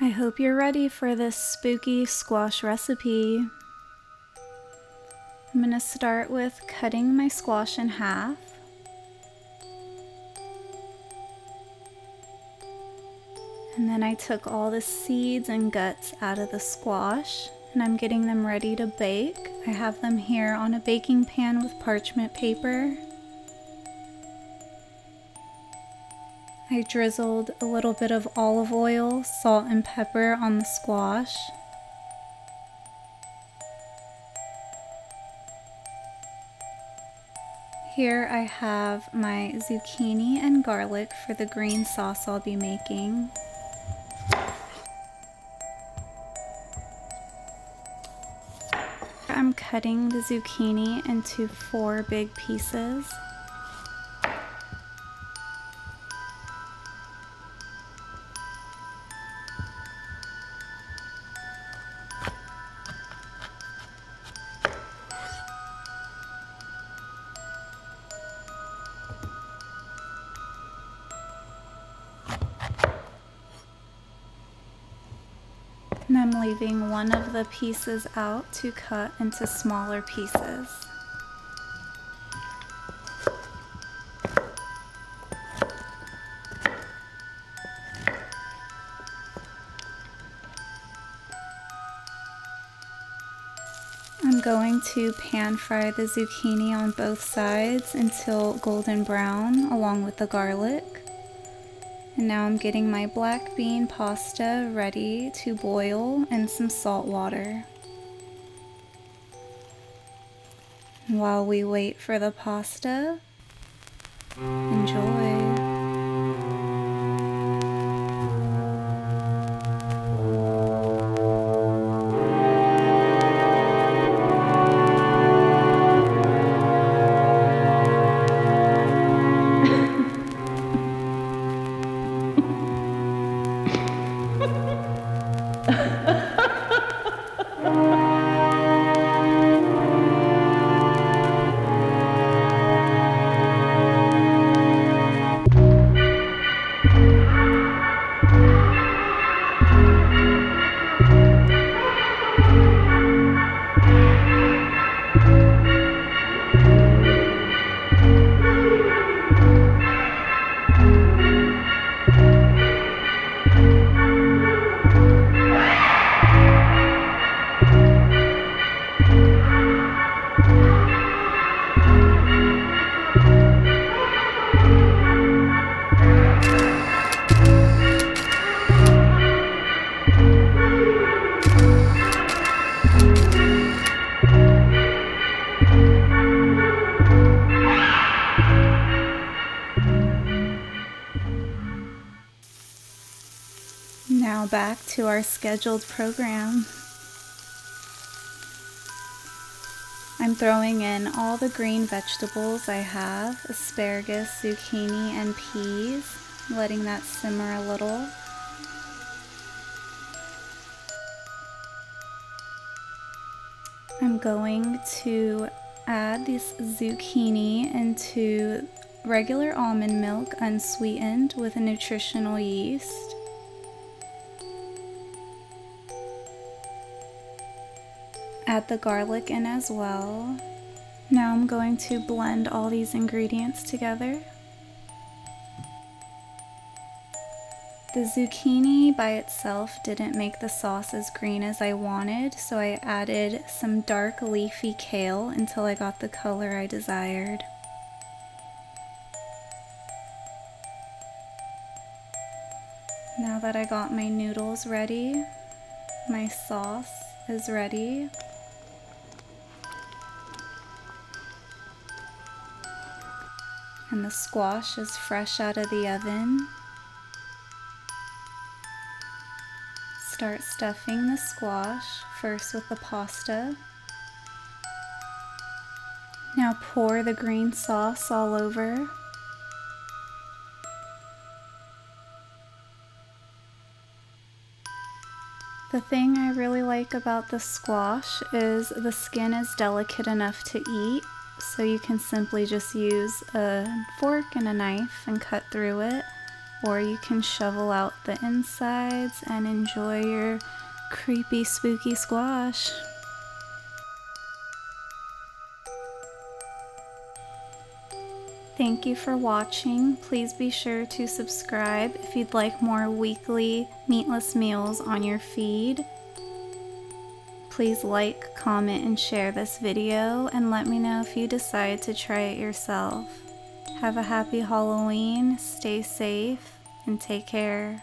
I hope you're ready for this spooky squash recipe. I'm going to start with cutting my squash in half. And then I took all the seeds and guts out of the squash, and I'm getting them ready to bake. I have them here on a baking pan with parchment paper. I drizzled a little bit of olive oil, salt, and pepper on the squash. Here I have my zucchini and garlic for the green sauce I'll be making. I'm cutting the zucchini into 4 big pieces. And I'm leaving one of the pieces out to cut into smaller pieces. I'm going to pan fry the zucchini on both sides until golden brown along with the garlic. And now I'm getting my black bean pasta ready to boil in some salt water. And while we wait for the pasta, enjoy. Now back to our scheduled program. I'm throwing in all the green vegetables I have, asparagus, zucchini, and peas, letting that simmer a little. I'm going to add this zucchini into regular almond milk unsweetened with a nutritional yeast. Add the garlic in as well. Now I'm going to blend all these ingredients together. The zucchini by itself didn't make the sauce as green as I wanted, so I added some dark leafy kale until I got the color I desired. Now that I got my noodles ready, my sauce is ready. And the squash is fresh out of the oven. Start stuffing the squash, first with the pasta. Now pour the green sauce all over. The thing I really like about the squash is the skin is delicate enough to eat, so you can simply just use a fork and a knife and cut through it. or you can shovel out the insides and enjoy your creepy, spooky squash. Thank you for watching. Please be sure to subscribe if you'd like more weekly meatless meals on your feed. Please like, comment, and share this video, and let me know if you decide to try it yourself. Have a happy Halloween, stay safe, and take care.